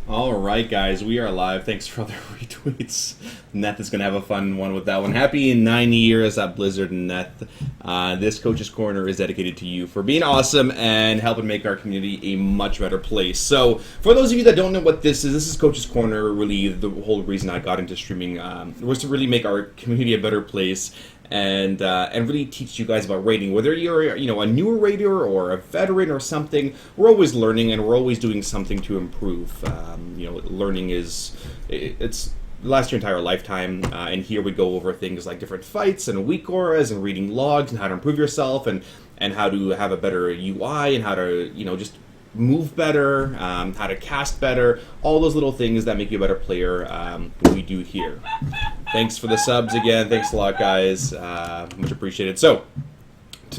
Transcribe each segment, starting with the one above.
Alright guys, we are live. Thanks for all the retweets. Neth is going to have a fun one with that one. Happy 9 years at Blizzard, Neth. This Coach's Corner is dedicated to you for being awesome and helping make our community a much better place. So, for those of you that don't know what this is Coach's Corner. Really, the whole reason I got into streaming was to really make our community a better place. And really teach you guys about raiding. Whether you're a newer raider or a veteran or something, we're always learning and we're always doing something to improve. Learning it's lasts your entire lifetime. And here we go over things like different fights and weak auras and reading logs and how to improve yourself and how to have a better UI and how to just move better, how to cast better, all those little things that make you a better player. We do here. Thanks for the subs again. Thanks a lot, guys. Much appreciated. So,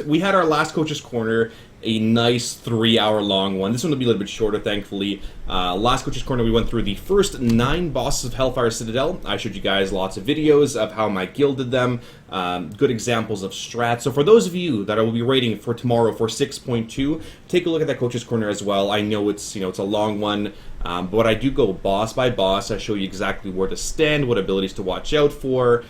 we had our last Coach's Corner, a nice 3-hour long one. This one will be a little bit shorter, thankfully. Last Coach's Corner, we went through the first 9 bosses of Hellfire Citadel. I showed you guys lots of videos of how my guild did them, good examples of strats. So for those of you that I will be rating for tomorrow for 6.2, take a look at that Coach's Corner as well. I know it's it's a long one, but I do go boss by boss. I show you exactly where to stand, what abilities to watch out for,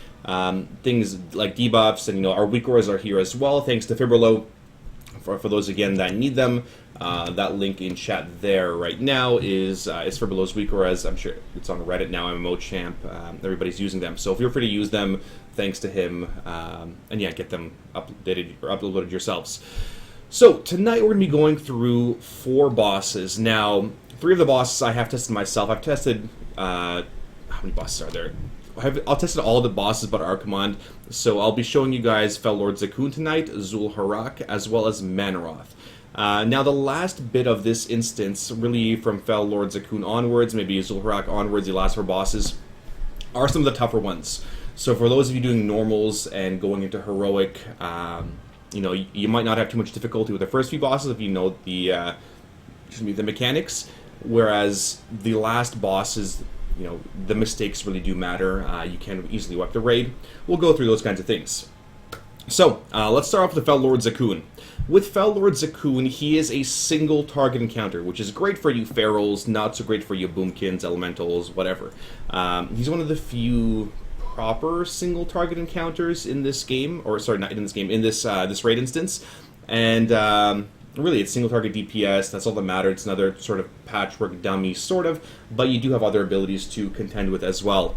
things like debuffs, and our weak auras are here as well, thanks to Fibrilo. For those, again, that need them, that link in chat there right now is Fibrilo's weak auras. I'm sure it's on Reddit now, MMO Champ. Everybody's using them. So feel free to use them, thanks to him. And yeah, get them updated or uploaded yourselves. So tonight we're going to be going through 4 bosses. Now, 3 of the bosses I have tested myself. I've tested, how many bosses are there? I'll test all the bosses but Archimonde, so I'll be showing you guys Fel Lord Zakuun tonight, Xhul'horac, as well as Manoroth. Now the last bit of this instance, really from Fel Lord Zakuun onwards, maybe Xhul'horac onwards, the last 4 bosses, are some of the tougher ones. So for those of you doing normals and going into heroic, you might not have too much difficulty with the first few bosses if you know the mechanics, whereas the last bosses, the mistakes really do matter. You can easily wipe the raid. We'll go through those kinds of things. So, let's start off with the Fel Lord Zakuun. With Fel Lord Zakuun, he is a single target encounter, which is great for you ferals, not so great for you boomkins, elementals, whatever. He's one of the few proper single target encounters in this game, or sorry, not in this game, in this raid instance. And really, it's single target DPS, that's all that matters. It's another sort of patchwork dummy, sort of, but you do have other abilities to contend with as well.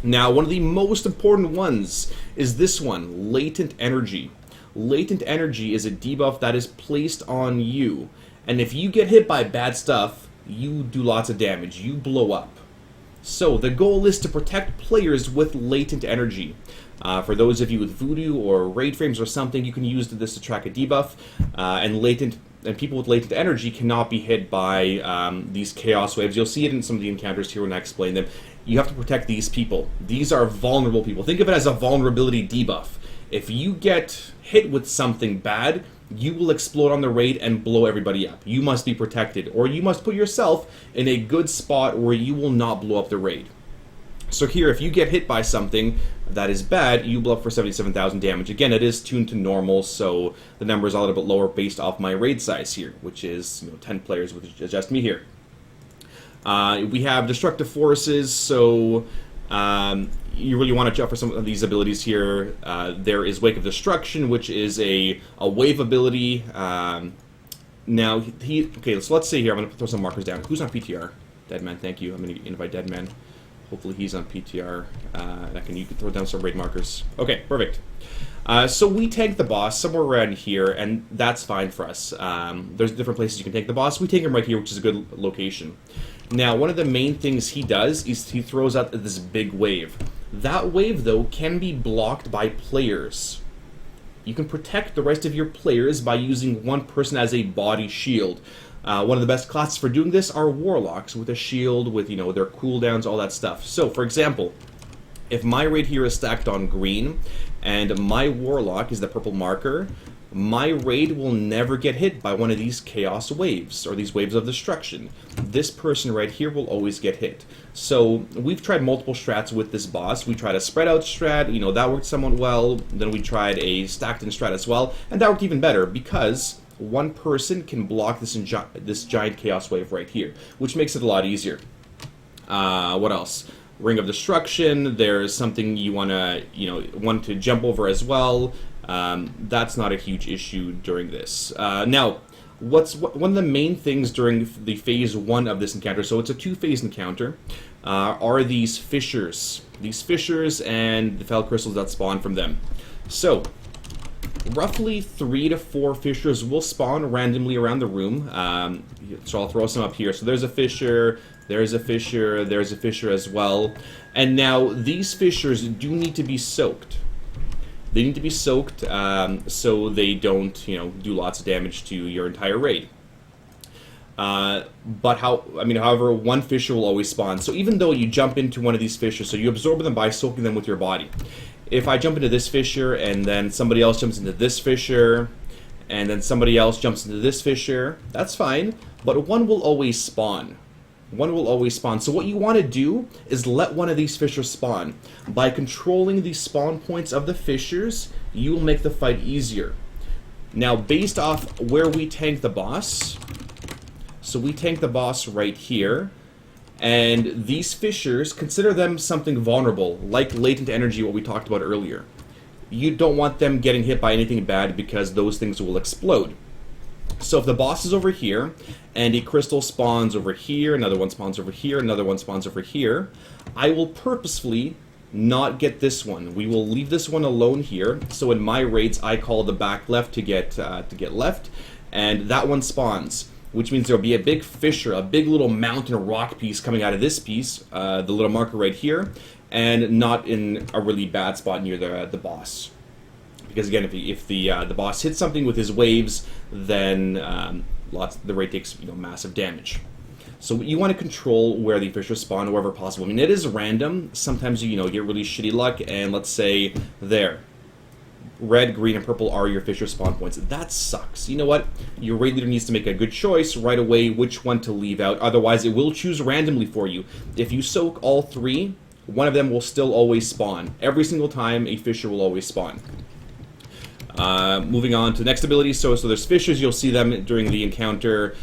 Now, one of the most important ones is this one, Latent Energy. Latent Energy is a debuff that is placed on you, and if you get hit by bad stuff, you do lots of damage, you blow up. So, the goal is to protect players with Latent Energy. For those of you with Voodoo or Raid Frames or something, you can use this to track a debuff, and people with Latent Energy cannot be hit by these Chaos Waves. You'll see it in some of the encounters here when I explain them. You have to protect these people. These are vulnerable people. Think of it as a vulnerability debuff. If you get hit with something bad, you will explode on the raid and blow everybody up. You must be protected, or you must put yourself in a good spot where you will not blow up the raid. So here, if you get hit by something that is bad, you blow up for 77,000 damage. Again, it is tuned to normal, so the number is a little bit lower based off my raid size here, which is 10 players, which is just me here. We have Destructive Forces, so you really want to jump for some of these abilities here. There is Wake of Destruction, which is a wave ability. Now, okay, so let's see here. I'm going to throw some markers down. Who's on PTR? Deadman, thank you. I'm going to invite Deadman. Hopefully he's on PTR. You can throw down some raid markers. Okay, perfect. So we tank the boss somewhere around here, and that's fine for us. There's different places you can tank the boss. We tank him right here, which is a good location. Now, one of the main things he does is he throws out this big wave. That wave, though, can be blocked by players. You can protect the rest of your players by using one person as a body shield. One of the best classes for doing this are Warlocks, with a shield, with, their cooldowns, all that stuff. So, for example, if my raid here is stacked on green, and my Warlock is the purple marker, my raid will never get hit by one of these Chaos Waves, or these Waves of Destruction. This person right here will always get hit. So, we've tried multiple strats with this boss. We tried a spread out strat, that worked somewhat well. Then we tried a stacked in strat as well, and that worked even better, because one person can block this giant Chaos Wave right here, which makes it a lot easier. What else? Ring of Destruction. There's something you want to jump over as well. That's not a huge issue during this. Now, one of the main things during the phase 1 of this encounter, so it's a 2-phase encounter, are these fissures. These fissures and the fel crystals that spawn from them. So, roughly 3 to 4 fissures will spawn randomly around the room. So I'll throw some up here. So there's a fissure, there's a fissure, there's a fissure as well. And now these fissures do need to be soaked. They need to be soaked so they don't, do lots of damage to your entire raid. However, one fissure will always spawn. So even though you jump into one of these fissures, so you absorb them by soaking them with your body. If I jump into this fissure, and then somebody else jumps into this fissure, and then somebody else jumps into this fissure, that's fine, but one will always spawn. One will always spawn. So what you want to do is let one of these fissures spawn. By controlling the spawn points of the fissures, you will make the fight easier. Now, based off where we tank the boss, so we tank the boss right here, and these fissures, consider them something vulnerable, like latent energy, what we talked about earlier. You don't want them getting hit by anything bad because those things will explode. So if the boss is over here, and a crystal spawns over here, another one spawns over here, another one spawns over here, I will purposefully not get this one. We will leave this one alone here. So in my raids, I call the back left to get left, and that one spawns, which means there'll be a big fissure, a big little mountain rock piece coming out of this piece, the little marker right here, and not in a really bad spot near the boss. Because again, if the boss hits something with his waves, then the raid takes massive damage. So you want to control where the fissures spawn wherever possible. I mean, it is random. Sometimes you get really shitty luck, and let's say there, red, green, and purple are your fissure spawn points. That sucks. You know what? Your raid leader needs to make a good choice right away which one to leave out. Otherwise, it will choose randomly for you. If you soak all 3, one of them will still always spawn. Every single time, a fissure will always spawn. Moving on to the next ability. So there's fissures. You'll see them during the encounter.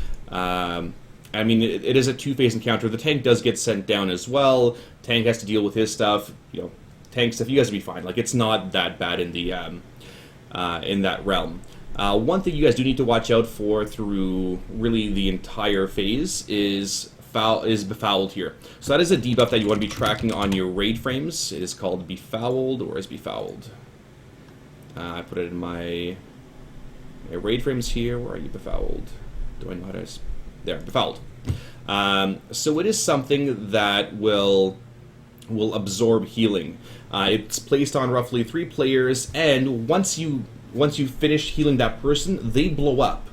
It is a 2-phase encounter. The tank does get sent down as well. Tank has to deal with his stuff. Tank stuff. You guys will be fine. Like, it's not that bad in the in that realm. One thing you guys do need to watch out for through really the entire phase is Befouled here. So that is a debuff that you want to be tracking on your raid frames. It is called Befouled, or is Befouled? I put it in my raid frames here. Where are you, Befouled? Do I know how to... There, Befouled. So it is something that will absorb healing. It's placed on roughly 3 players, and once you finish healing that person, they blow up.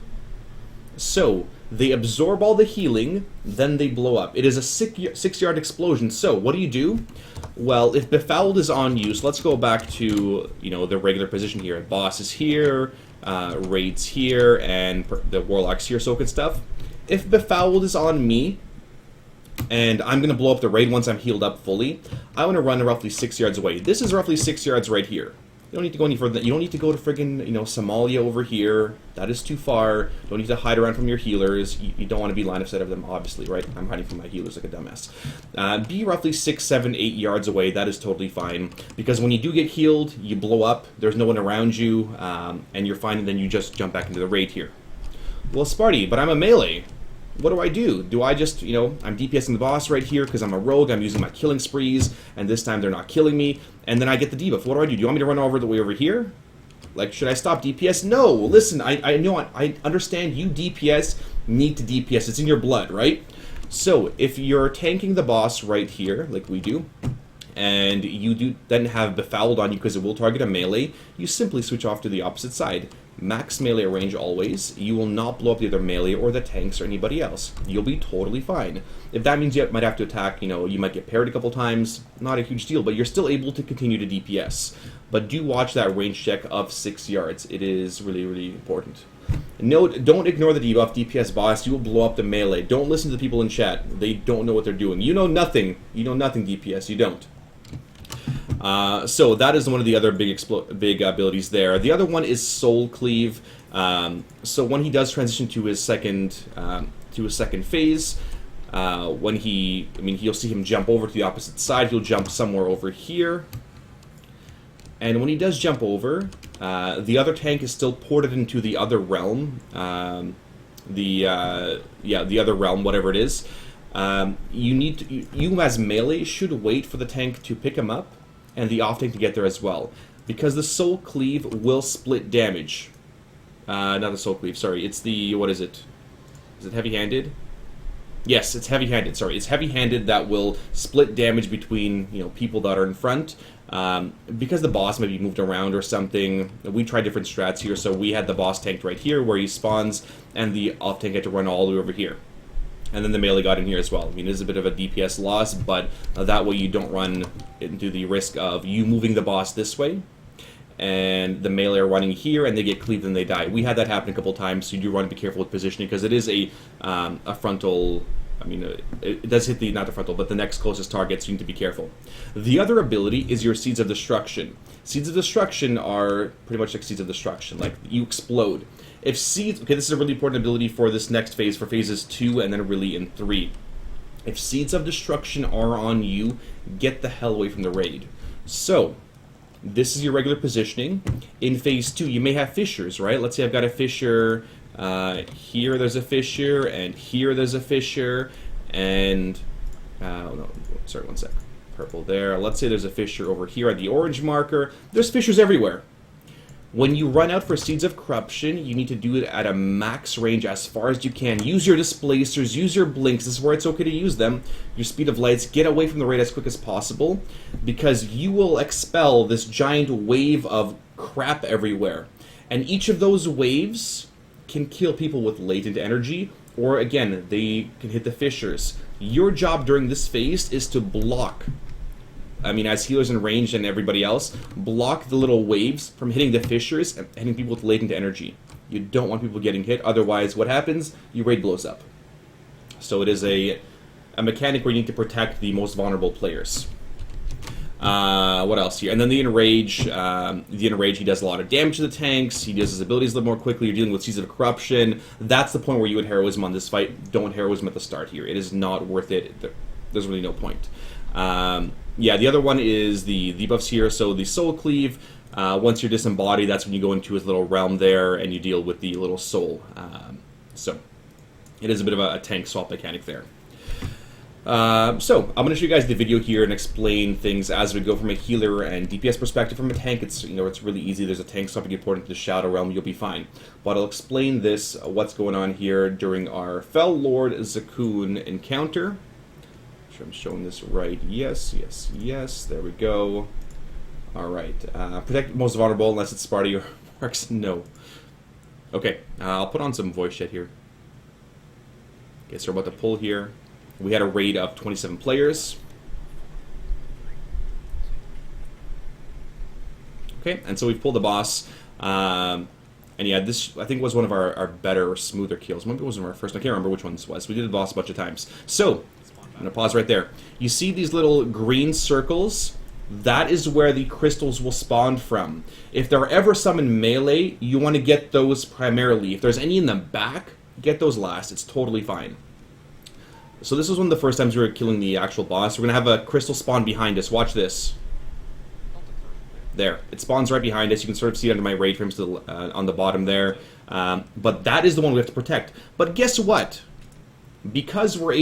So they absorb all the healing, then they blow up. It is a 6-yard explosion. So what do? Well, if Befouled is on you, so let's go back to the regular position here. Boss is here, Raid's here, and the Warlock's here, soaking stuff. If Befouled is on me, and I'm going to blow up the raid once I'm healed up fully, I want to run roughly 6 yards away. This is roughly 6 yards right here. You don't need to go any further. You don't need to go to friggin', Somalia over here. That is too far. Don't need to hide around from your healers. You don't want to be line of sight of them, obviously, right? I'm hiding from my healers like a dumbass. Be roughly 6, 7, 8 yards away. That is totally fine. Because when you do get healed, you blow up. There's no one around you, and you're fine, and then you just jump back into the raid here. Well, Sparty, but I'm a melee. What do? Do I just, I'm DPSing the boss right here because I'm a rogue, I'm using my killing sprees, and this time they're not killing me, and then I get the debuff. What do? Do you want me to run over the way over here? Like, should I stop DPS? No! Listen, I know, I understand you DPS need to DPS. It's in your blood, right? So, if you're tanking the boss right here, like we do, and you do then have Befouled on you because it will target a melee, you simply switch off to the opposite side. Max melee range always. You will not blow up the other melee or the tanks or anybody else. You'll be totally fine. If that means you might have to attack, you might get parried a couple times, not a huge deal, but you're still able to continue to DPS. But do watch that range check of 6 yards. It is really, really important. Note, don't ignore the debuff, DPS boss. You will blow up the melee. Don't listen to the people in chat. They don't know what they're doing. You know nothing. You know nothing, DPS. You don't. So that is one of the other big abilities there. The other one is Soul Cleave. So when he does transition to his second phase, when you'll see him jump over to the opposite side. He'll jump somewhere over here. And when he does jump over, the other tank is still ported into the other realm. The other realm, whatever it is. You as melee should wait for the tank to pick him up, and the off tank to get there as well, because the soul cleave will split damage. Not the soul cleave. Sorry, it's the what is it? Is it heavy-handed? Yes, it's heavy-handed. Sorry, it's heavy-handed that will split damage between people that are in front. Because the boss maybe moved around or something, we tried different strats here, so we had the boss tanked right here where he spawns, and the off tank had to run all the way over here. And then the melee got in here as well. I mean, it is a bit of a DPS loss, but that way you don't run into the risk of you moving the boss this way, and the melee are running here, and they get cleaved and they die. We had that happen a couple times, so you do want to be careful with positioning, because it is a frontal... I mean, it does hit not the frontal, but the next closest target, so you need to be careful. The other ability is your Seeds of Destruction. Seeds of Destruction are pretty much like Seeds of Destruction, like you explode. If Seeds... Okay, this is a really important ability for this next phase, for phases 2 and then really in 3. If Seeds of Destruction are on you, get the hell away from the raid. So, this is your regular positioning. In phase 2, you may have fissures, right? Let's say I've got a fissure... here there's a fissure, and here there's a fissure, and no, sorry, one sec. Purple there. Let's say there's a fissure over here at the orange marker. There's fissures everywhere. When you run out for Seeds of Corruption, you need to do it at a max range as far as you can. Use your displacers, use your blinks. This is where it's okay to use them. Your speed of lights. Get away from the raid as quick as possible, because you will expel this giant wave of crap everywhere, and each of those waves can kill people with latent energy, or again, they can hit the fissures. Your job during this phase is to block, as healers in range and everybody else, block the little waves from hitting the fissures and hitting people with latent energy. You don't want people getting hit, otherwise what happens? Your raid blows up. So it is a mechanic where you need to protect the most vulnerable players. What else here? And then the Enrage. He does a lot of damage to the tanks. He does his abilities a little more quickly. You're dealing with Seeds of Corruption. That's the point where you would Heroism on this fight. Don't Heroism at the start here. It is not worth it. There's really no point. The other one is the debuffs here. So the Soul Cleave. Once you're disembodied, that's when you go into his little realm there, and you deal with the little soul. So it is a bit of a tank swap mechanic there. So I'm going to show you guys the video here and explain things as we go from a healer and DPS perspective. From a tank, it's really easy. There's a tank swap, you get ported into the Shadow Realm, you'll be fine. But I'll explain what's going on here during our Fel Lord Zakuun encounter. Make sure I'm showing this right. Yes. There we go. Alright. Protect most vulnerable unless it's Sparty or Marks. No. Okay. I'll put on some voice chat here. Okay, so we're about to pull here. We had a raid of 27 players. Okay, and so we've pulled the boss. And yeah, this I think was one of our better or smoother kills. Maybe it was one of our first. I can't remember which one this was. We did the boss a bunch of times. So, I'm going to pause right there. You see these little green circles? That is where the crystals will spawn from. If there are ever some in melee, you want to get those primarily. If there's any in the back, get those last. It's totally fine. So this was one of the first times we were killing the actual boss. We're going to have a crystal spawn behind us. Watch this. There. It spawns right behind us. You can sort of see it under my raid frames on the bottom there. But that is the one we have to protect. But guess what? Because we're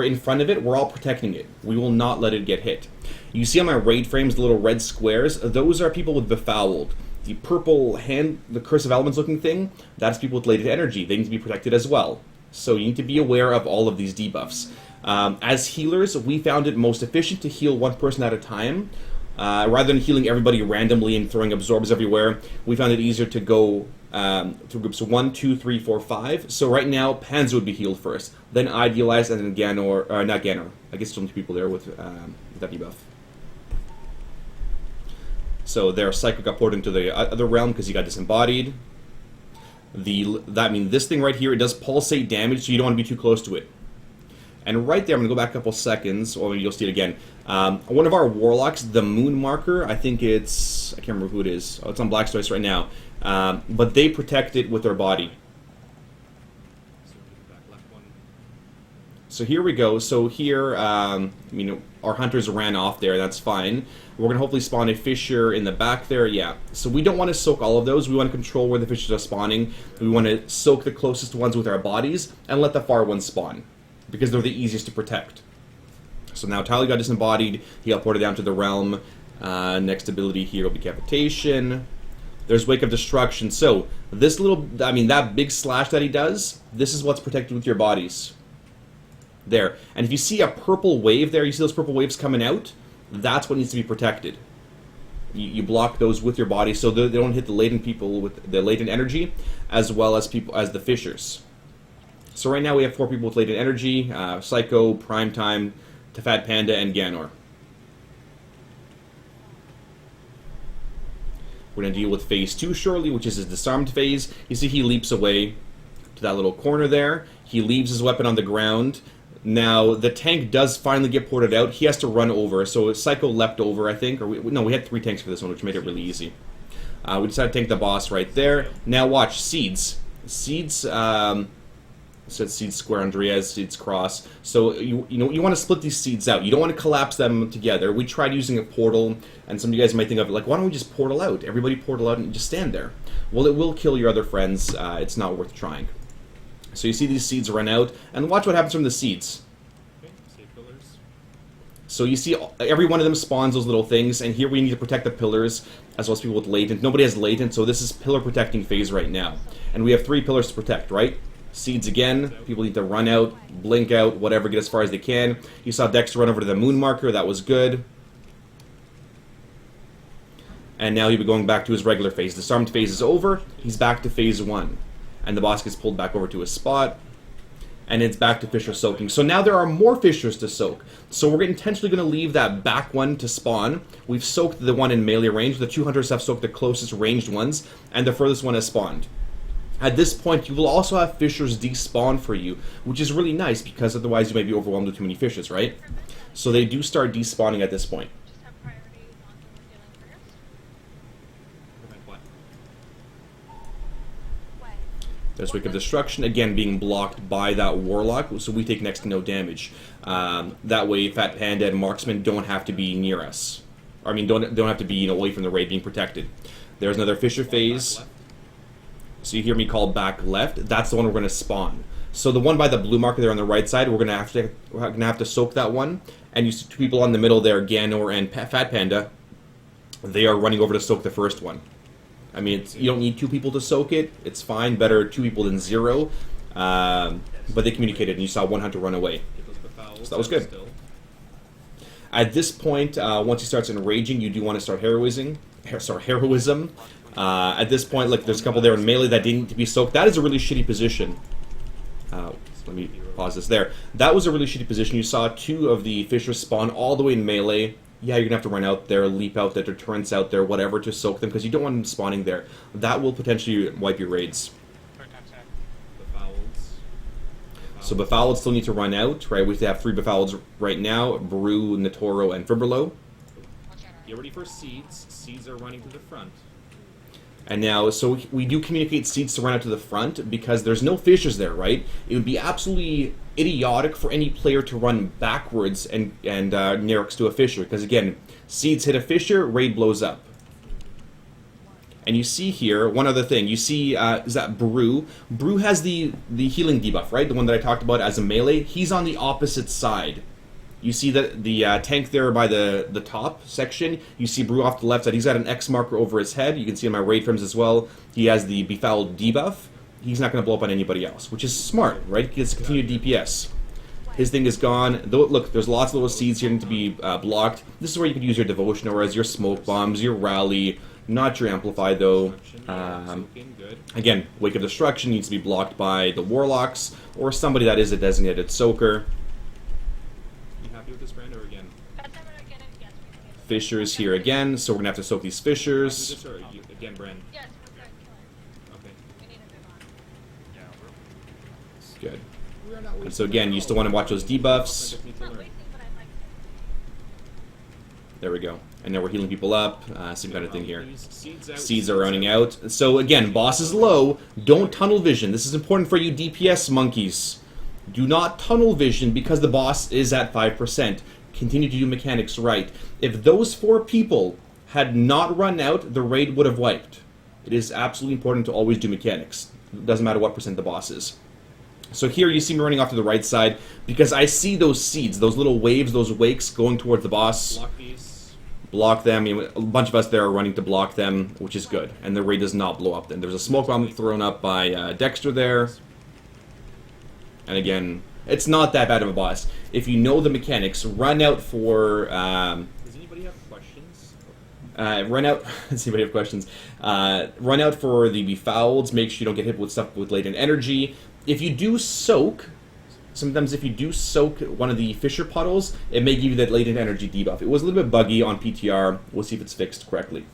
in front of it, we're all protecting it. We will not let it get hit. You see on my raid frames the little red squares? Those are people with Befouled. The purple the Curse of Elements looking thing, that's people with latent energy. They need to be protected as well. So you need to be aware of all of these debuffs. As healers, we found it most efficient to heal one person at a time. Rather than healing everybody randomly and throwing absorbs everywhere, we found it easier to go through groups 1, 2, 3, 4, 5. So right now, Panzer would be healed first. Then Idealize, and then Ganor, not Ganor. I guess still 2 people there with that debuff. So their Psycho got poured into the other realm because he got disembodied. This thing right here, it does pulsate damage, so you don't want to be too close to it. And right there, I'm going to go back a couple seconds, or you'll see it again. One of our Warlocks, the Moon Marker, I think I can't remember who it is. Oh, it's on Blackstoice right now. But they protect it with their body. So here we go. So here, you know, our hunters ran off there. That's fine. We're going to hopefully spawn a fissure in the back there. Yeah. So we don't want to soak all of those. We want to control where the fissures are spawning. We want to soak the closest ones with our bodies and let the far ones spawn, because they're the easiest to protect. So now Tyler got disembodied. He teleported down to the realm. Next ability here will be Capitation. There's Wake of Destruction. So this little, I mean, that big slash that he does, this is what's protected with your bodies. There. And if you see a purple wave there, you see those purple waves coming out, that's what needs to be protected. You block those with your body so they don't hit the latent people with the latent energy, as well as people as the fissures. So right now we have 4 people with latent energy: Psycho, Primetime, Tefat Panda, and Ganor. We're going to deal with phase 2 shortly, which is his disarmed phase. You see he leaps away to that little corner there. He leaves his weapon on the ground. Now, the tank does finally get ported out. He has to run over. So Psycho leapt over, I think. Or we had 3 tanks for this one, which made it really easy. We decided to tank the boss right there. Now watch, Seeds. Seeds, said Seeds Square, Andreas, Seeds Cross. So, you want to split these seeds out. You don't want to collapse them together. We tried using a portal, and some of you guys might think of it like, why don't we just portal out? Everybody portal out and just stand there. Well, it will kill your other friends. It's not worth trying. So you see these seeds run out, and watch what happens from the seeds. Okay, pillars. So you see every one of them spawns those little things, and here we need to protect the pillars, as well as people with latent. Nobody has latent, so this is pillar protecting phase right now. And we have 3 pillars to protect, right? Seeds again, people need to run out, blink out, whatever, get as far as they can. You saw Dexter run over to the moon marker, that was good. And now he'll be going back to his regular phase. Disarmed phase is over, he's back to phase 1. And the boss gets pulled back over to his spot, and it's back to fissure soaking. So now there are more fissures to soak. So we're intentionally going to leave that back one to spawn. We've soaked the one in melee range. The 2 hunters have soaked the closest ranged ones, and the furthest one has spawned. At this point, you will also have fissures despawn for you, which is really nice, because otherwise you might be overwhelmed with too many fissures, right? So they do start despawning at this point. There's Wake of Destruction, again being blocked by that Warlock, so we take next to no damage. That way, Fat Panda and Marksman don't have to be near us. I mean, don't have to be away from the raid, being protected. There's another Fissure phase. So you hear me call back left. That's the one we're going to spawn. So the one by the blue marker there on the right side, we're gonna have to soak that one. And you see 2 people on the middle there, Ganor and Fat Panda. They are running over to soak the first one. I mean, you don't need 2 people to soak it. It's fine. Better 2 people than 0. But they communicated, and you saw 1 hunter run away. So that was good. At this point, once he starts enraging, you do want to start heroism. At this point, like, there's a couple there in melee that didn't need to be soaked. That is a really shitty position. Let me pause this there. That was a really shitty position. You saw 2 of the fissures spawn all the way in melee. Yeah, you're going to have to run out there, leap out there, turrets out there, whatever, to soak them, because you don't want them spawning there. That will potentially wipe your raids. So Befouled still need to run out, right? We have 3 Befouleds right now: Brew, Netoro, and Fibrilo. Get ready for Seeds. Seeds are running to the front. And now, so we do communicate Seeds to run out to the front, because there's no fissures there, right? It would be absolutely idiotic for any player to run backwards and next to a fissure, because again, Seeds hit a fissure, raid blows up. And you see here, one other thing, you see, is that Brew? Brew has the healing debuff, right? The one that I talked about as a melee. He's on the opposite side. You see the tank there by the top section. You see Brew off to the left side. He's got an X marker over his head. You can see in my raid frames as well. He has the Befouled debuff. He's not going to blow up on anybody else, which is smart, right? He gets continued DPS. His thing is gone. Though, look, there's lots of little seeds here to be blocked. This is where you could use your Devotion Auras, your Smoke Bombs, your Rally. Not your Amplify, though. Again, Wake of Destruction needs to be blocked by the Warlocks, or somebody that is a designated soaker. With this brand or again? Fissures here again, so we're gonna have to soak these fissures. Again, Brand. Yes, Okay. Good. And so again, you still want to watch those debuffs. There we go. And now we're healing people up. Same kind of thing here. Seeds are running out. So again, boss is low. Don't tunnel vision. This is important for you DPS monkeys. Do not tunnel vision because the boss is at 5%. Continue to do mechanics right. If those 4 people had not run out, the raid would have wiped. It is absolutely important to always do mechanics. It doesn't matter what percent the boss is. So here you see me running off to the right side because I see those seeds, those little waves, those wakes going towards the boss. Block these. Block them. A bunch of us there are running to block them, which is good. And the raid does not blow up then. There's a smoke bomb thrown up by Dexter there. And again, it's not that bad of a boss. If you know the mechanics, run out for... Does anybody have questions? Run out. Does anybody have questions? Run out for the Befouled. Make sure you don't get hit with stuff with latent energy. If you do soak, sometimes if you do soak one of the Fissure Puddles, it may give you that latent energy debuff. It was a little bit buggy on PTR. We'll see if it's fixed correctly.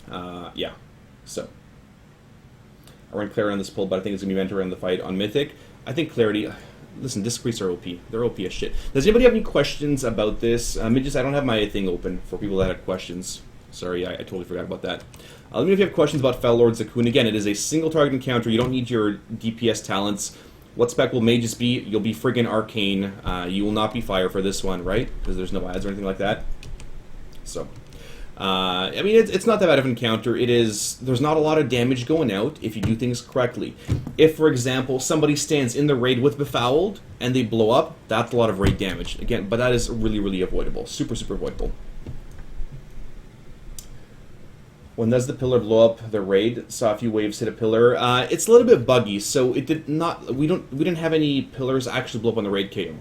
Yeah. So. I run Clarity on this pull, but I think it's going to be Mentor in the fight on Mythic. I think Clarity... Listen, Disc Priests are OP. They're OP as shit. Does anybody have any questions about this? I don't have my thing open for people that had questions. Sorry, I totally forgot about that. Let me know if you have questions about Fel Lord Zakuun. Again, it is a single target encounter. You don't need your DPS talents. What spec will may just be? You'll be friggin' Arcane. You will not be Fire for this one, right? Because there's no ads or anything like that. So, I mean, it's not that bad of an encounter. There's not a lot of damage going out if you do things correctly. If, for example, somebody stands in the raid with Befouled and they blow up, that's a lot of raid damage. Again, but that is really, really avoidable. Super, super avoidable. When does the pillar blow up the raid? Saw a few waves hit a pillar. It's a little bit buggy, so it did not. We didn't have any pillars actually blow up on the raid KO.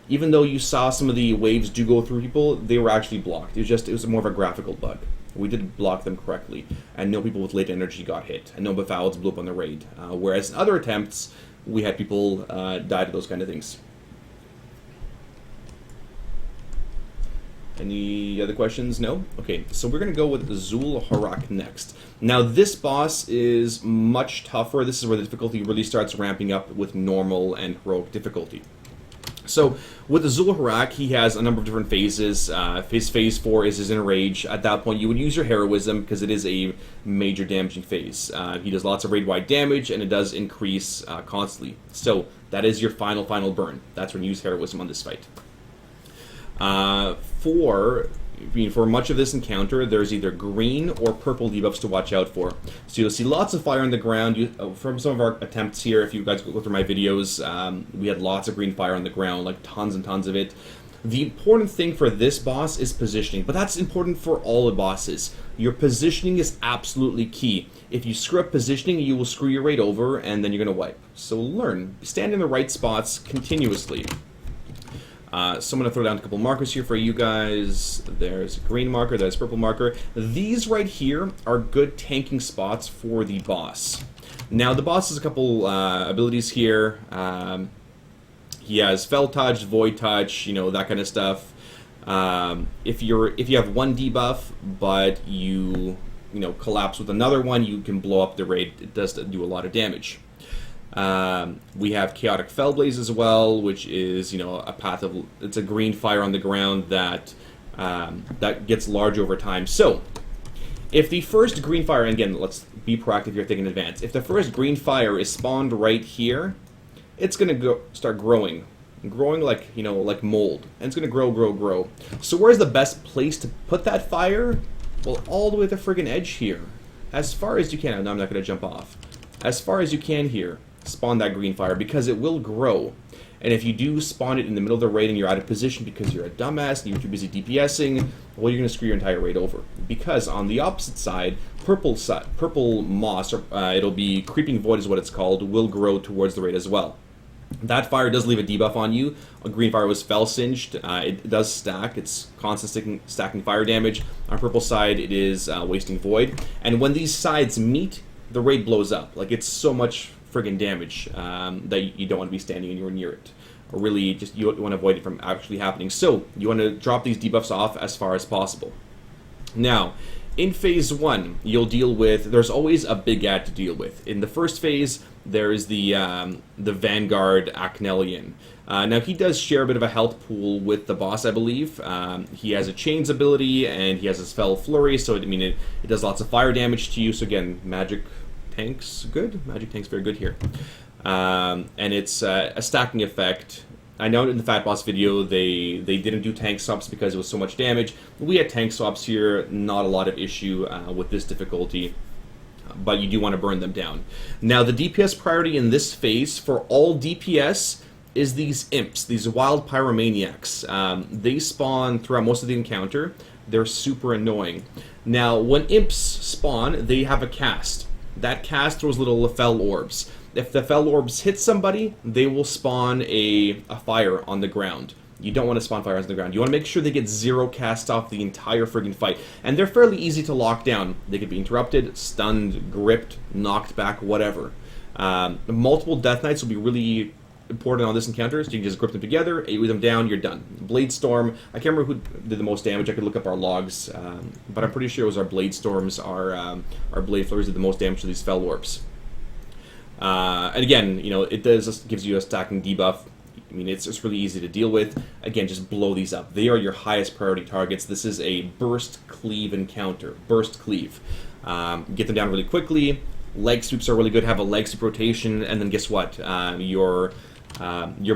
Even though you saw some of the waves do go through people, they were actually blocked. It was more of a graphical bug. We did block them correctly, and no people with latent energy got hit, and no Befouleds blew up on the raid. Whereas in other attempts, we had people die to those kind of things. Any other questions? No? Okay, so we're going to go with Xhul'horac next. Now, this boss is much tougher. This is where the difficulty really starts ramping up with normal and heroic difficulty. So, with the Xhul'horac, he has a number of different phases. His phase 4 is his Enrage. At that point, you would use your Heroism, because it is a major damaging phase. He does lots of raid-wide damage, and it does increase constantly. So, that is your final burn. That's when you use Heroism on this fight. For much of this encounter, there's either green or purple debuffs to watch out for. So you'll see lots of fire on the ground. From some of our attempts here, if you guys go through my videos, we had lots of green fire on the ground, like tons and tons of it. The important thing for this boss is positioning, but that's important for all the bosses. Your positioning is absolutely key. If you screw up positioning, you will screw your raid over, and then you're going to wipe. So learn. Stand in the right spots continuously. So I'm going to throw down a couple markers here for you guys. There's a green marker, there's a purple marker. These right here are good tanking spots for the boss. Now, the boss has a couple abilities here. He has Fel Touch, Void Touch, that kind of stuff. If you have one debuff, but you collapse with another one, you can blow up the raid. It does do a lot of damage. We have Chaotic Fellblaze as well, which is a path of it's a green fire on the ground that gets large over time. So, if the first green fire, and again, let's be proactive here, think in advance. If the first green fire is spawned right here, it's gonna start growing like mold, and it's gonna grow. So, where's the best place to put that fire? Well, all the way to the friggin' edge here, as far as you can. No, I'm not gonna jump off. As far as you can here. Spawn that green fire, because it will grow. And if you do spawn it in the middle of the raid and you're out of position because you're a dumbass and you're too busy DPSing, well, you're going to screw your entire raid over. Because on the opposite side, purple moss, or it'll be Creeping Void is what it's called, will grow towards the raid as well. That fire does leave a debuff on you. A green fire was Fel Singed. It does stack. It's constant stacking fire damage. On purple side, it is Wasting Void. And when these sides meet, the raid blows up. Like, it's so much friggin' damage that you don't want to be standing anywhere near it. Or really, just you want to avoid it from actually happening. So, you want to drop these debuffs off as far as possible. Now, in phase 1, you'll deal with, there's always a big ad to deal with. In the first phase, there is the Vanguard Acnelian. Now, he does share a bit of a health pool with the boss, I believe. He has a Chains ability, and he has his Fell Flurry, so it does lots of fire damage to you. So again, magic tank's good. Magic tank's very good here. and it's a stacking effect. I know in the Fat Boss video they didn't do tank swaps because it was so much damage. We had tank swaps here, not a lot of issue with this difficulty, but you do want to burn them down. Now the DPS priority in this phase for all DPS is these imps, these wild pyromaniacs. They spawn throughout most of the encounter. They're super annoying. Now when imps spawn, they have a cast. That cast throws little Fel orbs. If the Fel orbs hit somebody, they will spawn a fire on the ground. You don't want to spawn fires on the ground. You want to make sure they get 0 cast off the entire friggin' fight. And they're fairly easy to lock down. They could be interrupted, stunned, gripped, knocked back, whatever. Multiple Death Knights will be really important on this encounter, so you can just grip them together, AoE them down, you're done. Blade Storm, I can't remember who did the most damage. I could look up our logs, but I'm pretty sure it was our Blade Storms, our Blade Flurries did the most damage to these Fel Orbs. And again, you know, it gives you a stacking debuff. I mean, it's really easy to deal with. Again, just blow these up. They are your highest priority targets. This is a burst cleave encounter. Burst cleave. Get them down really quickly. Leg sweeps are really good. Have a leg sweep rotation, and then guess what? Your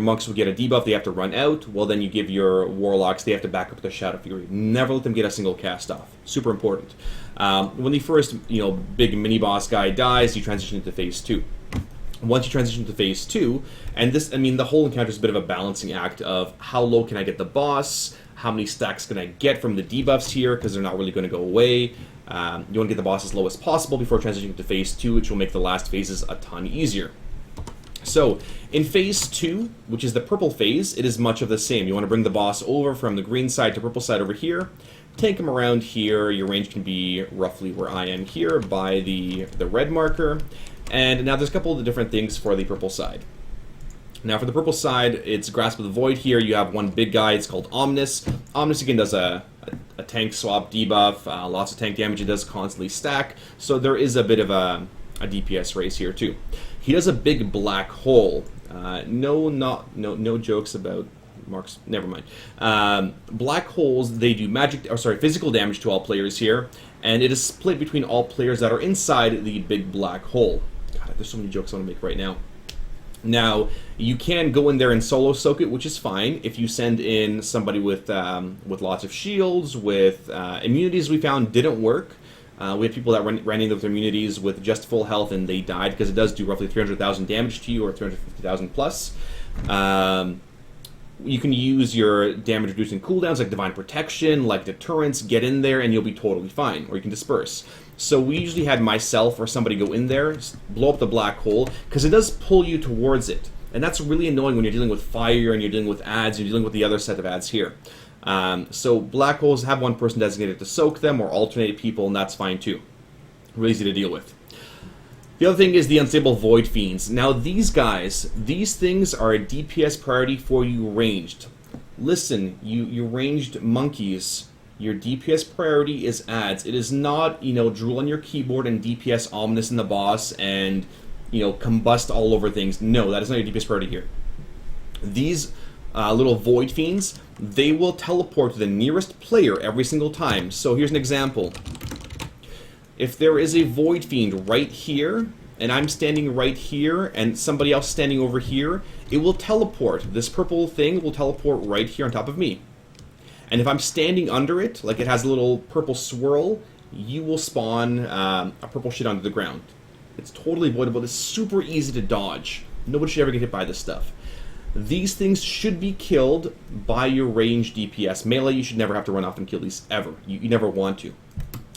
monks will get a debuff. They have to run out. Well, then you give your warlocks. They have to back up with a Shadow Fury. Never let them get a single cast off. Super important. When the first big mini boss guy dies, you transition into phase 2. Once you transition to phase 2, and this, I mean, the whole encounter is a bit of a balancing act of how low can I get the boss, how many stacks can I get from the debuffs here, because they're not really going to go away. You want to get the boss as low as possible before transitioning to phase 2, which will make the last phases a ton easier. So, in phase 2, which is the purple phase, it is much of the same. You want to bring the boss over from the green side to purple side over here, tank him around here. Your range can be roughly where I am here by the red marker. And now there's a couple of different things for the purple side. Now for the purple side, it's Grasp of the Void here. You have one big guy, it's called Omnis. Omnis again does a tank swap debuff, lots of tank damage, it does constantly stack, so there is a bit of a DPS race here too. He does a big black hole. No jokes about marks, never mind. Black holes, they do physical damage to all players here, and it is split between all players that are inside the big black hole. God, there's so many jokes I want to make right now. Now, you can go in there and solo soak it, which is fine. If you send in somebody with lots of shields, with immunities we found didn't work. We had people that ran in with immunities with just full health and they died, because it does do roughly 300,000 damage to you, or 350,000 plus. You can use your damage reducing cooldowns like Divine Protection, like Deterrence, get in there and you'll be totally fine, or you can disperse. So we usually had myself or somebody go in there, blow up the black hole, because it does pull you towards it. And that's really annoying when you're dealing with fire and you're dealing with ads, and you're dealing with the other set of ads here. So black holes have one person designated to soak them or alternate people, and that's fine too. Really easy to deal with. The other thing is the Unstable Void Fiends. Now these guys, these things are a DPS priority for you ranged. Listen, you ranged monkeys, your DPS priority is ads. It is not, drool on your keyboard and DPS Omnis in the boss and, combust all over things. No, that is not your DPS priority here. These little Void Fiends, they will teleport to the nearest player every single time. So here's an example. If there is a Void Fiend right here, and I'm standing right here, and somebody else standing over here, it will teleport. This purple thing will teleport right here on top of me. And if I'm standing under it, like it has a little purple swirl, you will spawn a purple shit onto the ground. It's totally avoidable. It's super easy to dodge. Nobody should ever get hit by this stuff. These things should be killed by your ranged DPS. Melee, you should never have to run off and kill these, ever. You never want to.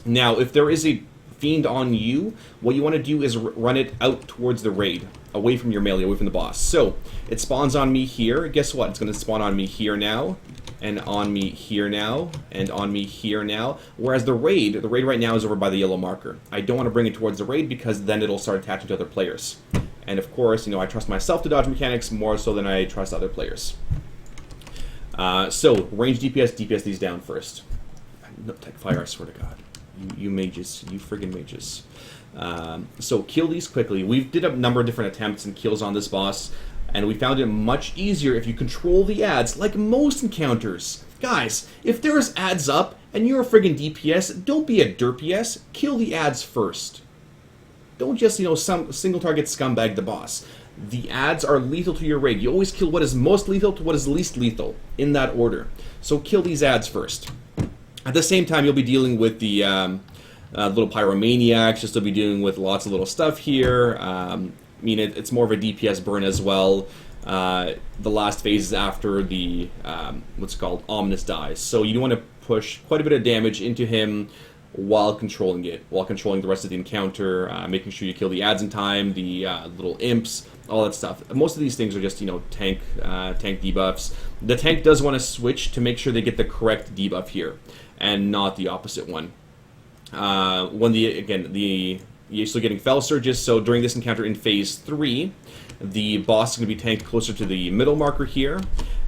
Now, if there is a fiend on you, what you want to do is run it out towards the raid, away from your melee, away from the boss. So, it spawns on me here. Guess what? It's going to spawn on me here now, and on me here now, and on me here now. Whereas the raid right now is over by the yellow marker. I don't want to bring it towards the raid because then it'll start attaching to other players. And of course, I trust myself to dodge mechanics more so than I trust other players. So, range DPS these down first. No, take fire, I swear to God. You mages, you friggin' mages. So kill these quickly. We did a number of different attempts and kills on this boss, and we found it much easier if you control the ads, like most encounters. Guys, if there's ads up and you're a friggin' DPS, don't be a derp-PS. Kill the ads first. don't just, some single target scumbag the boss. The adds are lethal to your raid. You always kill what is most lethal to what is least lethal, in that order. So kill these adds first. At the same time, you'll be dealing with the little pyromaniacs. You'll still be dealing with lots of little stuff here. It's more of a DPS burn as well. The last phase is after the, what's called, Omnis dies. So you want to push quite a bit of damage into him while controlling it, while controlling the rest of the encounter, making sure you kill the adds in time, the little imps, all that stuff. Most of these things are just, tank debuffs. The tank does want to switch to make sure they get the correct debuff here, and not the opposite one. You're still getting Fel Surges, so during this encounter in Phase 3, the boss is going to be tanked closer to the middle marker here.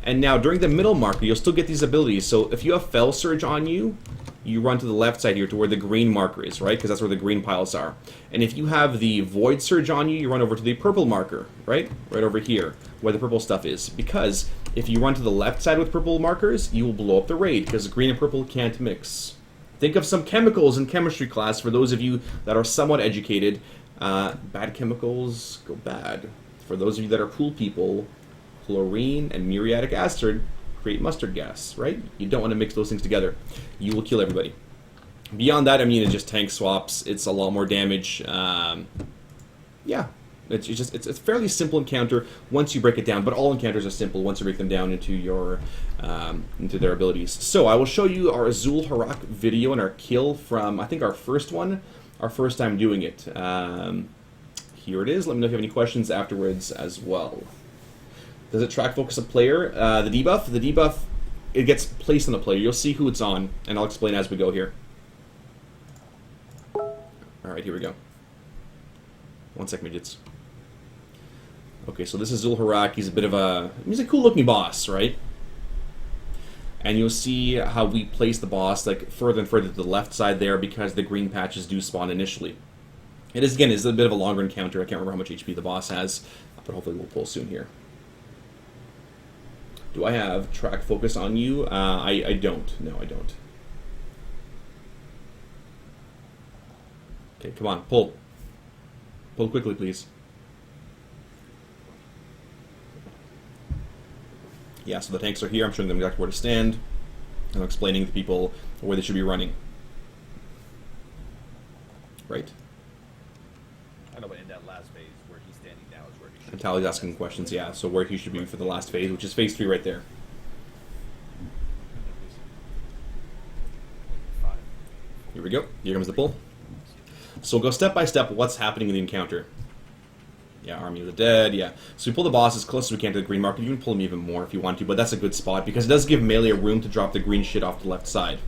And now, during the middle marker, you'll still get these abilities. So if you have Fel Surge on you, you run to the left side here to where the green marker is, right? Because that's where the green piles are. And if you have the Void Surge on you, you run over to the purple marker, right? Right over here, where the purple stuff is. Because if you run to the left side with purple markers, you will blow up the raid, because green and purple can't mix. Think of some chemicals in chemistry class for those of you that are somewhat educated. Bad chemicals go bad. For those of you that are cool people, chlorine and muriatic acid create mustard gas, right? You don't want to mix those things together. You will kill everybody. Beyond that, it's just tank swaps. It's a lot more damage. Yeah, it's a fairly simple encounter once you break it down. But all encounters are simple once you break them down into your into their abilities. So I will show you our Xhul'horac video and our kill from, I think, our first time doing it. Here it is. Let me know if you have any questions afterwards as well. Does it track focus a player? The debuff, it gets placed on the player. You'll see who it's on, and I'll explain as we go here. Alright, here we go. 1 sec, midgets. Okay, so this is Xhul'horac. He's a cool looking boss, right? And you'll see how we place the boss like further and further to the left side there, because the green patches do spawn initially. It is, again, a bit of a longer encounter. I can't remember how much HP the boss has, but hopefully we'll pull soon here. Do I have track focus on you? I don't. No, I don't. Okay, come on, pull. Pull quickly, please. Yeah, so the tanks are here. I'm showing them exactly where to stand. And I'm explaining to people where they should be running. Right. I know, but in that last phase where he's standing now is where he should. And Tally's asking questions, yeah. So where he should be for the last phase, which is phase 3 right there. Here we go. Here comes the pull. So we'll go step by step what's happening in the encounter. Yeah, Army of the Dead, yeah. So we pull the boss as close as we can to the green marker. You can pull him even more if you want to, but that's a good spot because it does give melee a room to drop the green shit off the left side.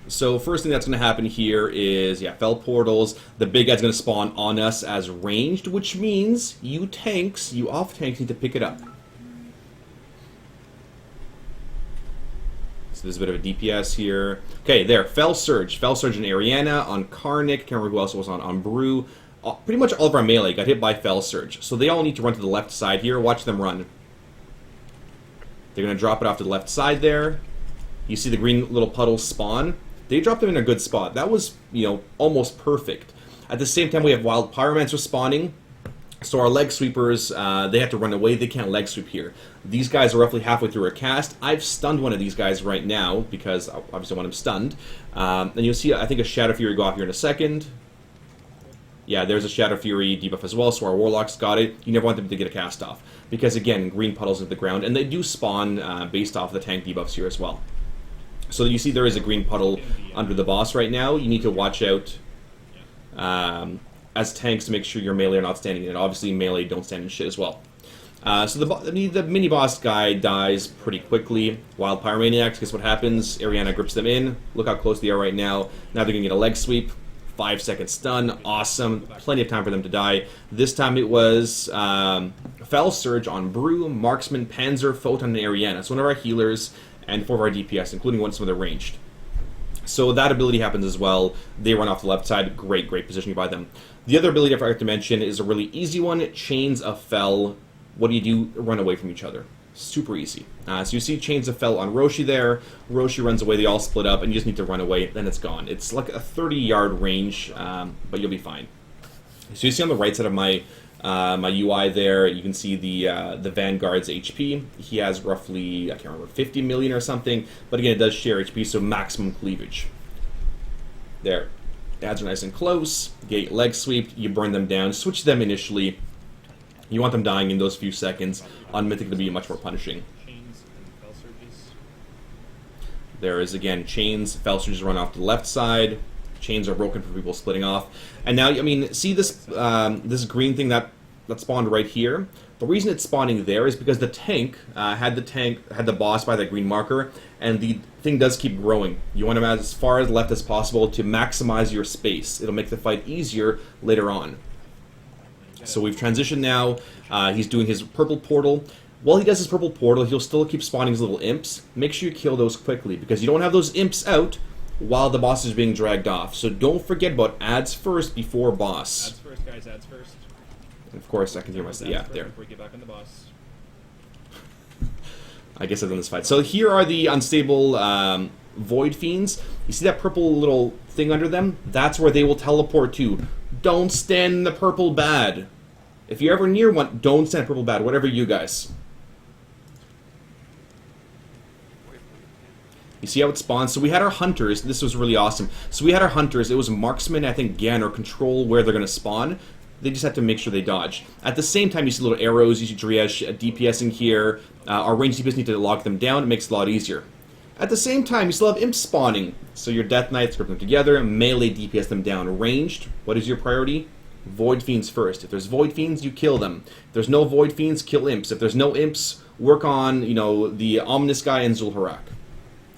So first thing that's going to happen here is, yeah, Fel Portals. The big guy's going to spawn on us as ranged, which means you off-tanks need to pick it up. So there's a bit of a DPS here. Okay, there, Fel Surge. Fel Surge and Ariana on Karnik. Can't remember who else was on Brew. Pretty much all of our melee got hit by Fel Surge. So they all need to run to the left side here. Watch them run. They're going to drop it off to the left side there. You see the green little puddles spawn. They dropped them in a good spot. That was, almost perfect. At the same time, we have Wild Pyromancer spawning. So our leg sweepers, they have to run away. They can't leg sweep here. These guys are roughly halfway through a cast. I've stunned one of these guys right now because obviously I want him stunned. And you'll see, I think, a Shadow Fury go off here in a second. Yeah, there's a Shadow Fury debuff as well, so our Warlocks got it. You never want them to get a cast off. Because, again, green puddles into the ground, and they do spawn based off the tank debuffs here as well. So you see there is a green puddle under the boss right now. You need to watch out as tanks to make sure your melee are not standing in it. Obviously, melee don't stand in shit as well. So the mini-boss guy dies pretty quickly. Wild Pyromaniacs, guess what happens? Ariana grips them in. Look how close they are right now. Now they're going to get a leg sweep. 5-second stun. Awesome. Plenty of time for them to die. This time it was Fel Surge on Brew, Marksman, Panzer, Photon, and Ariana. So one of our healers and 4 of our DPS, including some of the ranged. So that ability happens as well. They run off the left side. Great positioning by them. The other ability I forgot to mention is a really easy one. Chains of Fel. What do? Run away from each other. Super easy. So you see Chains of Fel on Roshi there. Roshi runs away. They all split up, and you just need to run away. Then it's gone. It's like a 30-yard range, but you'll be fine. So you see on the right side of my my UI there, you can see the Vanguard's HP. He has roughly, I can't remember, 50 million or something. But again, it does share HP, so maximum cleavage. There. Ads are nice and close. Get leg sweep. You burn them down. Switch them initially. You want them dying in those few seconds. On Mythic to be much more punishing. Chains and Fel Surges. There is, again, chains. Fel Surges run off to the left side. Chains are broken for people splitting off. And now, I mean, see this this green thing that spawned right here? The reason it's spawning there is because the tank had the boss by that green marker, and the thing does keep growing. You want them as far left as possible to maximize your space. It'll make the fight easier later on. So we've transitioned now. He's doing his purple portal. While he does his purple portal, he'll still keep spawning his little imps. Make sure you kill those quickly, because you don't have those imps out while the boss is being dragged off. So don't forget about ads first before boss. Ads first, guys, ads first. And of course, I can hear myself. Yeah, there. Before we get back on the boss. I guess I've done this fight. So here are the unstable Void Fiends. You see that purple little thing under them? That's where they will teleport to. Don't stand in the purple bad. If you're ever near one, don't stand purple bad. Whatever you guys. You see how it spawns? So we had our hunters. This was really awesome. So we had our hunters. It was marksman, I think, Gan, or control where they're going to spawn. They just have to make sure they dodge. At the same time, you see little arrows. You see Driesh DPSing here. Our ranged DPS need to lock them down. It makes it a lot easier. At the same time, you still have imps spawning. So your Death Knights group them together. Melee DPS them down. Ranged, what is your priority? Void Fiends first. If there's Void Fiends, you kill them. If there's no Void Fiends, kill imps. If there's no imps, work on, you know, the Ominous guy and Xhul'horac.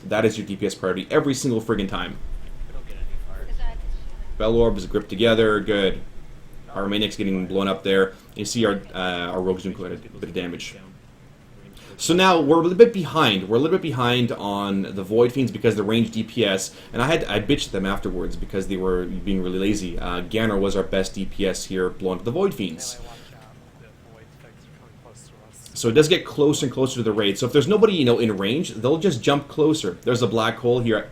That is your DPS priority every single friggin' time. We don't get any fire. Fel Lord is gripped together. Good. Our Maniac's getting blown up there. You see our rogues doing quite a bit of damage. So now we're a little bit behind. We're a little bit behind on the Void Fiends because the ranged DPS, and I bitched them afterwards because they were being really lazy. Ganner was our best DPS here, blowing up the Void Fiends. So it does get closer and closer to the raid. So if there's nobody, you know, in range, they'll just jump closer. There's a black hole here.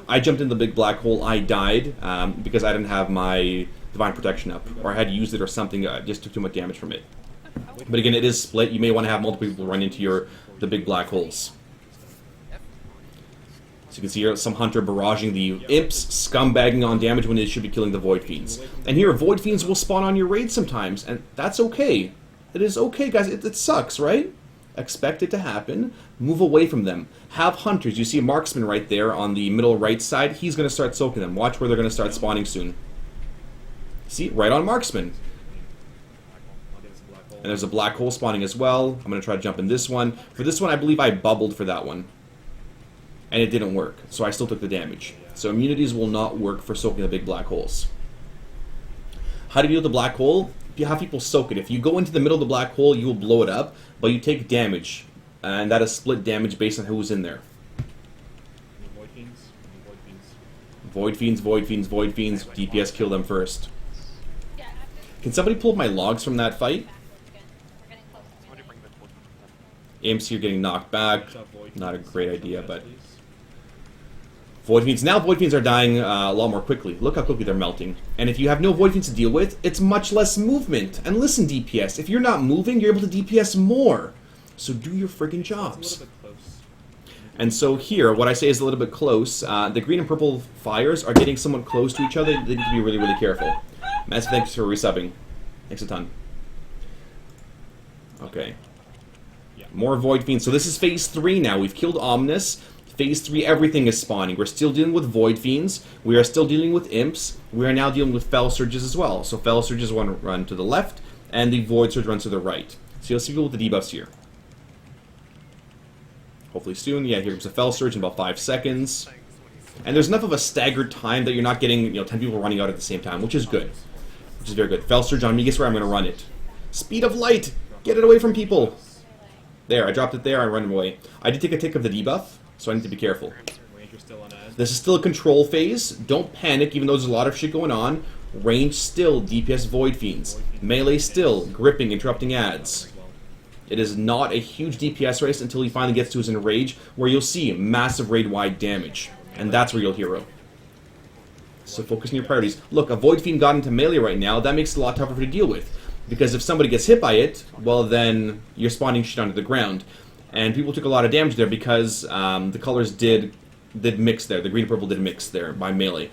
I jumped in the big black hole. I died because I didn't have my Divine Protection up, or I had used it or something. I just took too much damage from it. But again, it is split. You may want to have multiple people run into the big black holes. So you can see here some hunter barraging the imps, scumbagging on damage when they should be killing the Void Fiends. And here, Void Fiends will spawn on your raid sometimes, and that's okay. It is okay, guys. It sucks, right? Expect it to happen. Move away from them. Have hunters. You see a marksman right there on the middle right side. He's going to start soaking them. Watch where they're going to start spawning soon. See? Right on marksman. And there's a black hole spawning as well. I'm going to try to jump in this one. For this one, I believe I bubbled for that one. And it didn't work. So I still took the damage. So immunities will not work for soaking the big black holes. How do you deal with the black hole? You have people soak it. If you go into the middle of the black hole, you will blow it up, but you take damage. And that is split damage based on who's in there. Void Fiends? Void Fiends. Void Fiends, Void Fiends, Void Fiends. DPS kill them first. Can somebody pull up my logs from that fight? Imps here getting knocked back. Not a great idea, but... Void Fiends. Now Void Fiends are dying a lot more quickly. Look how quickly they're melting. And if you have no Void Fiends to deal with, it's much less movement. And listen, DPS, if you're not moving, you're able to DPS more. So do your friggin' jobs. And so here, what I say is a little bit close. The green and purple fires are getting somewhat close to each other. They need to be really, really careful. Massive thanks for resubbing. Thanks a ton. Okay. More Void Fiends. So this is Phase 3 now. We've killed Omnis. Phase 3, everything is spawning. We're still dealing with Void Fiends. We are still dealing with Imps. We are now dealing with Fel Surges as well. So Fel Surges run to the left, and the Void Surge runs to the right. So you'll see people with the debuffs here. Hopefully soon. Yeah, here comes a Fel Surge in about 5 seconds. And there's enough of a staggered time that you're not getting, 10 people running out at the same time, which is good. Which is very good. Fel Surge on me, guess where I'm going to run it. Speed of light! Get it away from people! There, I dropped it there, I run away. I did take a tick of the debuff, so I need to be careful. This is still a control phase. Don't panic, even though there's a lot of shit going on. Range still, DPS Void Fiends. Melee still, gripping, interrupting ads. It is not a huge DPS race until he finally gets to his Enrage, where you'll see massive raid-wide damage. And that's where you'll hero. So focus on your priorities. Look, a Void Fiend got into melee right now. That makes it a lot tougher to deal with. Because if somebody gets hit by it, well then you're spawning shit onto the ground. And people took a lot of damage there because the colors did mix there. The green and purple did mix there by melee.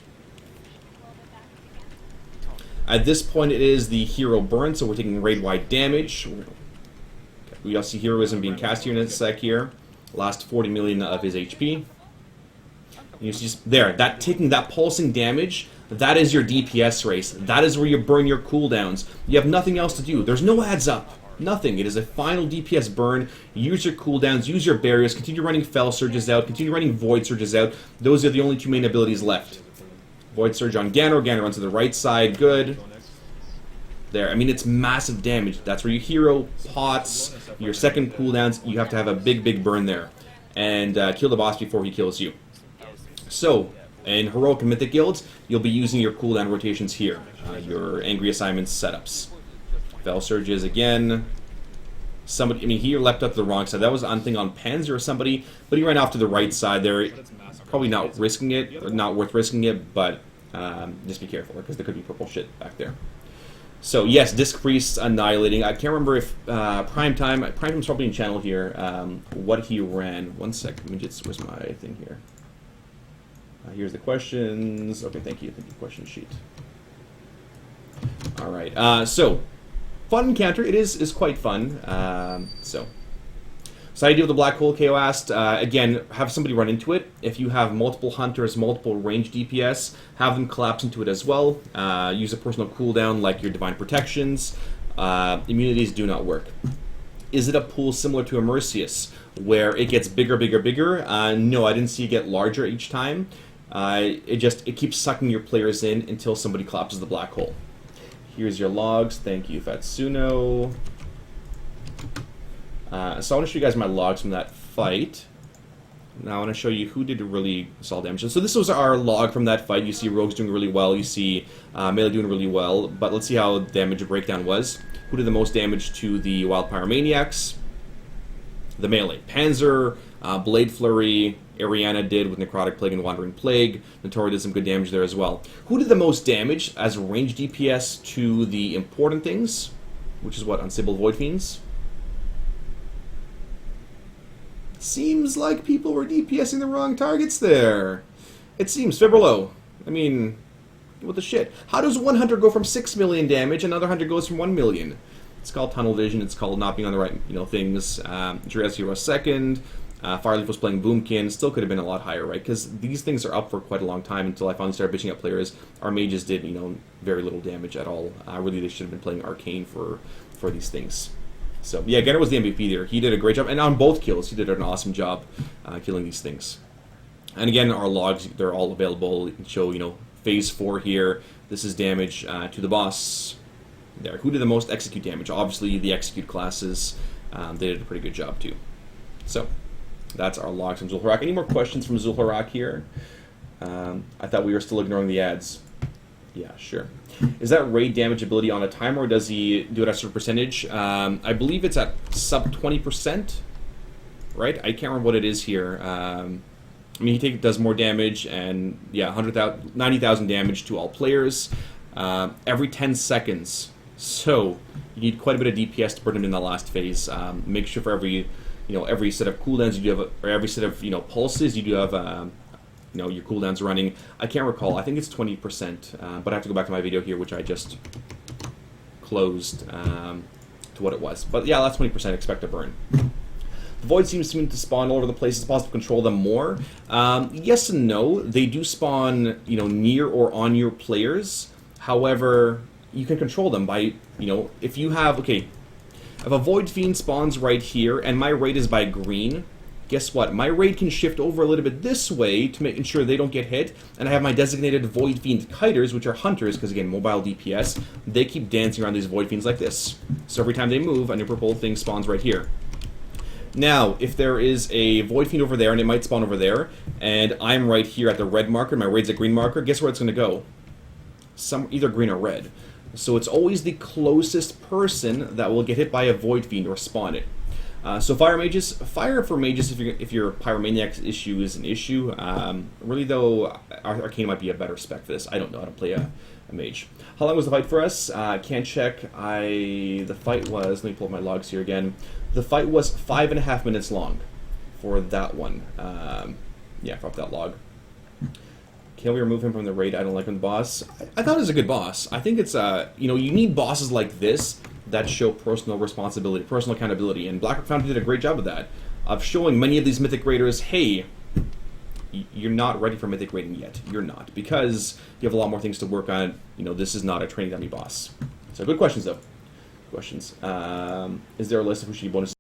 At this point it is the hero burn, so we're taking raid-wide damage. We also see heroism being cast here in a sec here. Last 40 million of his HP. You see just there, that taking that pulsing damage, that is your DPS race. That is where you burn your cooldowns. You have nothing else to do. There's no adds up. Nothing. It is a final DPS burn. Use your cooldowns, use your barriers, continue running Fel Surges out, continue running Void Surges out. Those are the only two main abilities left. Void Surge on Ganner. Ganner runs to the right side. Good. There. I mean, it's massive damage. That's where your hero pots, your second cooldowns. You have to have a big burn there. And kill the boss before he kills you. So, in Heroic and Mythic guilds, you'll be using your cooldown rotations here. Your Angry Assignments setups. Fel Surges again. Somebody, I mean, he leapt up to the wrong side. That was on thing on Panzer or somebody, but he ran off to the right side there. Probably not risking it, or not worth risking it, but just be careful, because there could be purple shit back there. So, yes, Disc Priest annihilating. I can't remember if Primetime's probably in channel here, what he ran. One sec, let me just, where's my thing here? Here's the questions. Okay, thank you, question sheet. Alright, so, fun encounter. It is quite fun. So how do you deal with the Black Hole, KO asked. Again, have somebody run into it. If you have multiple hunters, multiple range DPS, have them collapse into it as well. Use a personal cooldown like your Divine Protections. Immunities do not work. Is it a pool similar to Immersius, where it gets bigger? No, I didn't see it get larger each time. It keeps sucking your players in until somebody collapses the Black Hole. Here's your logs. Thank you, Fatsuno. So I want to show you guys my logs from that fight. Now I want to show you who did really solid damage. So this was our log from that fight. You see Rogues doing really well. You see Melee doing really well. But let's see how damage breakdown was. Who did the most damage to the Wild Pyromaniacs? The Melee. Panzer, Blade Flurry, Ariana did with Necrotic Plague and Wandering Plague. Nethaera did some good damage there as well. Who did the most damage as range DPS to the important things? Which is what? Unstable Void Fiends? Seems like people were DPSing the wrong targets there. It seems. Fibrilo. I mean, what the shit? How does one hunter go from 6 million damage and another hunter goes from 1 million? It's called tunnel vision. It's called not being on the right, things. Jurassic Hero second. Fireleaf was playing Boomkin. Still could have been a lot higher, right? Because these things are up for quite a long time until I finally started bitching at players. Our mages did, very little damage at all. Really, they should have been playing Arcane for these things. So, yeah, Genner was the MVP there. He did a great job. And on both kills, he did an awesome job killing these things. And again, our logs, they're all available. You can show, phase 4 here. This is damage to the boss. There. Who did the most execute damage? Obviously, the execute classes. They did a pretty good job, too. So, that's our logs from Xhul'horac. Any more questions from Xhul'horac here? I thought we were still ignoring the ads. Yeah, sure. Is that raid damage ability on a timer, or does he do it at a certain percentage? I believe it's at sub 20%, right? I can't remember what it is here. I mean, he does more damage, and yeah, 90,000 damage to all players every 10 seconds. So you need quite a bit of DPS to burn him in the last phase. Make sure for every set of cooldowns you do have, or every set of pulses you do have. Your cooldowns running. I can't recall. I think it's 20%, but I have to go back to my video here, which I just closed to what it was. But yeah, that's 20% expect to burn. The Void seems to spawn all over the place. It's possible to control them more. Yes and no. They do spawn, near or on your players. However, you can control them by, if you have, if a Void Fiend spawns right here, and my raid is by green, guess what? My raid can shift over a little bit this way to make sure they don't get hit, and I have my designated Void Fiend Kiters, which are hunters, because again, mobile DPS, they keep dancing around these Void Fiends like this. So every time they move, a new purple thing spawns right here. Now, if there is a Void Fiend over there, and it might spawn over there, and I'm right here at the red marker, my raid's a green marker, guess where it's going to go? Either green or red. So it's always the closest person that will get hit by a Void Fiend or spawn it. So fire for mages if your pyromaniac issue is an issue. Really though, arcane might be a better spec for this. I don't know how to play a mage. How long was the fight for us? Can't check. The fight was, let me pull up my logs here again. The fight was 5.5 minutes long for that one. Yeah, drop that log. Can we remove him from the raid? I don't like him, the boss. I thought it was a good boss. I think it's, you know, you need bosses like this that show personal responsibility, personal accountability, and Blackrock Foundry did a great job of that, of showing many of these Mythic Raiders, hey, you're not ready for Mythic Raiding yet. You're not, because you have a lot more things to work on. You know, this is not a training dummy boss. So good questions, though. Questions. Is there a list of who should be bonus